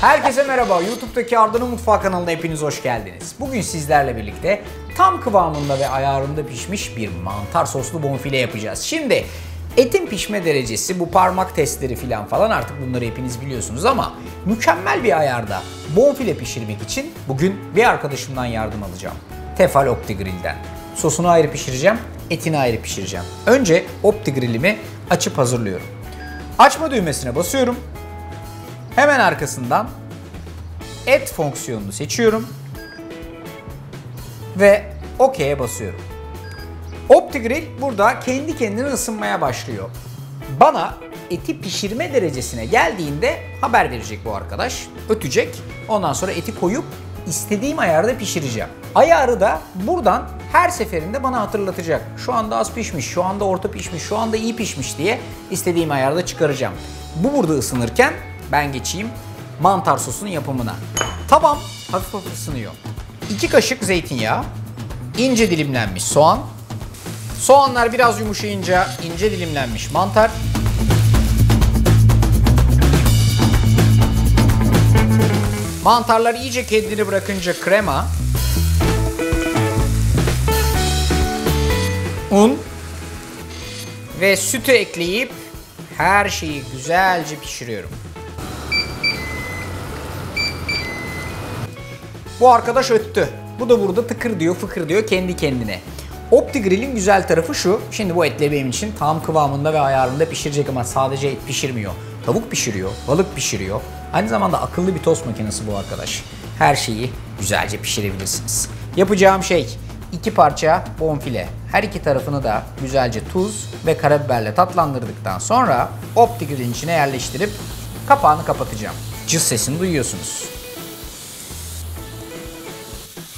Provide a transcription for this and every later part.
Herkese merhaba. YouTube'daki Arda'nın Mutfağı kanalına hepiniz hoş geldiniz. Bugün sizlerle birlikte tam kıvamında ve ayarında pişmiş bir mantar soslu bonfile yapacağız. Şimdi etin pişme derecesi, bu parmak testleri falan artık bunları hepiniz biliyorsunuz ama mükemmel bir ayarda bonfile pişirmek için bugün bir arkadaşımdan yardım alacağım. Tefal OptiGrill'den. Sosunu ayrı pişireceğim, etini ayrı pişireceğim. Önce OptiGrill'imi açıp hazırlıyorum. Açma düğmesine basıyorum. Hemen arkasından et fonksiyonunu seçiyorum ve OK'ye basıyorum. OptiGrill burada kendi kendine ısınmaya başlıyor. Bana eti pişirme derecesine geldiğinde haber verecek bu arkadaş. Ötecek. Ondan sonra eti koyup istediğim ayarda pişireceğim. Ayarı da buradan her seferinde bana hatırlatacak. Şu anda az pişmiş, şu anda orta pişmiş, şu anda iyi pişmiş diye istediğim ayarda çıkaracağım. Bu burada ısınırken ben geçeyim mantar sosunun yapımına. Tavam hafif hafif ısınıyor. 2 kaşık zeytinyağı, ince dilimlenmiş soğan, soğanlar biraz yumuşayınca ince dilimlenmiş mantar, mantarlar iyice kendini bırakınca krema, un ve sütü ekleyip her şeyi güzelce pişiriyorum. Bu arkadaş öttü. Bu da burada tıkır diyor, fıkır diyor kendi kendine. OptiGrill'in güzel tarafı şu. Şimdi bu etleri benim için tam kıvamında ve ayarında pişirecek ama sadece et pişirmiyor. Tavuk pişiriyor, balık pişiriyor. Aynı zamanda akıllı bir tost makinesi bu arkadaş. Her şeyi güzelce pişirebilirsiniz. Yapacağım şey 2 parça bonfile. Her iki tarafını da güzelce tuz ve karabiberle tatlandırdıktan sonra OptiGrill'in içine yerleştirip kapağını kapatacağım. Cız sesini duyuyorsunuz.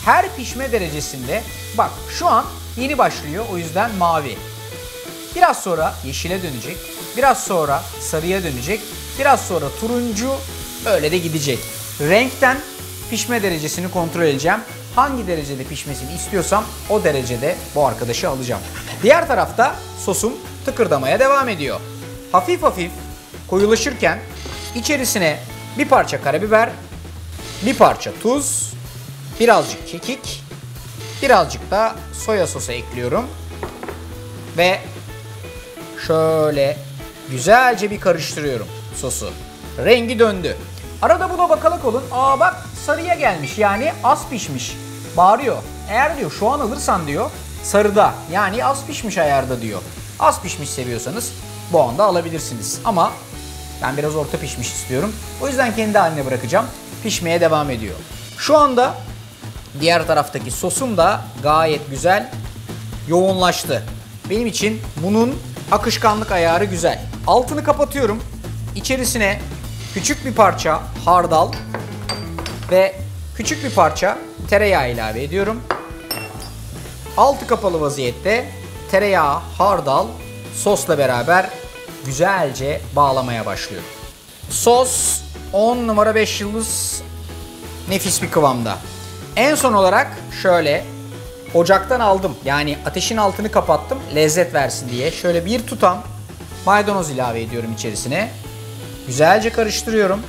Her pişme derecesinde, bak şu an yeni başlıyor o yüzden mavi. Biraz sonra yeşile dönecek, biraz sonra sarıya dönecek, biraz sonra turuncu, öyle de gidecek. Renkten pişme derecesini kontrol edeceğim. Hangi derecede pişmesini istiyorsam o derecede bu arkadaşı alacağım. Diğer tarafta sosum tıkırdamaya devam ediyor. Hafif hafif koyulaşırken içerisine bir parça karabiber, bir parça tuz, birazcık kekik, birazcık da soya sosu ekliyorum. Ve şöyle güzelce bir karıştırıyorum sosu. Rengi döndü. Arada buna bakalak olun. Aa bak sarıya gelmiş, yani az pişmiş. Bağırıyor. Eğer diyor şu an alırsan diyor sarıda, yani az pişmiş ayarda diyor. Az pişmiş seviyorsanız bu anda alabilirsiniz. Ama ben biraz orta pişmiş istiyorum. O yüzden kendi haline bırakacağım. Pişmeye devam ediyor. Şu anda diğer taraftaki sosum da gayet güzel yoğunlaştı. Benim için bunun akışkanlık ayarı güzel. Altını kapatıyorum. İçerisine küçük bir parça hardal ve küçük bir parça tereyağı ilave ediyorum. Altı kapalı vaziyette tereyağı, hardal, sosla beraber güzelce bağlamaya başlıyorum. Sos 10 numara 5 yıldız nefis bir kıvamda. En son olarak şöyle ocaktan aldım, yani ateşin altını kapattım lezzet versin diye. Şöyle bir tutam maydanoz ilave ediyorum içerisine. Güzelce karıştırıyorum.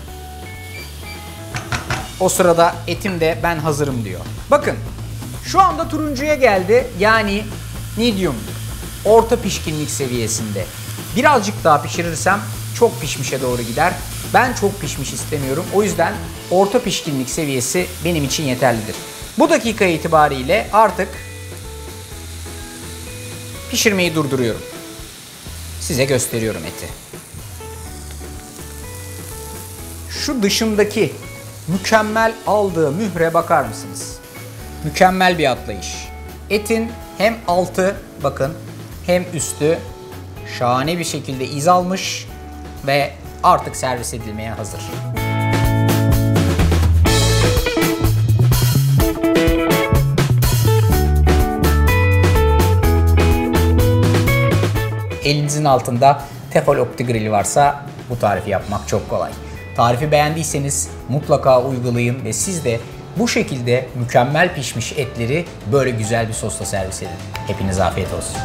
O sırada etim de ben hazırım diyor. Bakın şu anda turuncuya geldi, yani medium, orta pişkinlik seviyesinde. Birazcık daha pişirirsem çok pişmişe doğru gider. Ben çok pişmiş istemiyorum. O yüzden orta pişkinlik seviyesi benim için yeterlidir. Bu dakika itibariyle artık pişirmeyi durduruyorum. Size gösteriyorum eti. Şu dışındaki mükemmel aldığı mühre bakar mısınız? Mükemmel bir atlayış. Etin hem altı bakın hem üstü şahane bir şekilde iz almış ve artık servis edilmeye hazır. Elinizin altında Tefal OptiGrill varsa bu tarifi yapmak çok kolay. Tarifi beğendiyseniz mutlaka uygulayın ve siz de bu şekilde mükemmel pişmiş etleri böyle güzel bir sosla servis edin. Hepinize afiyet olsun.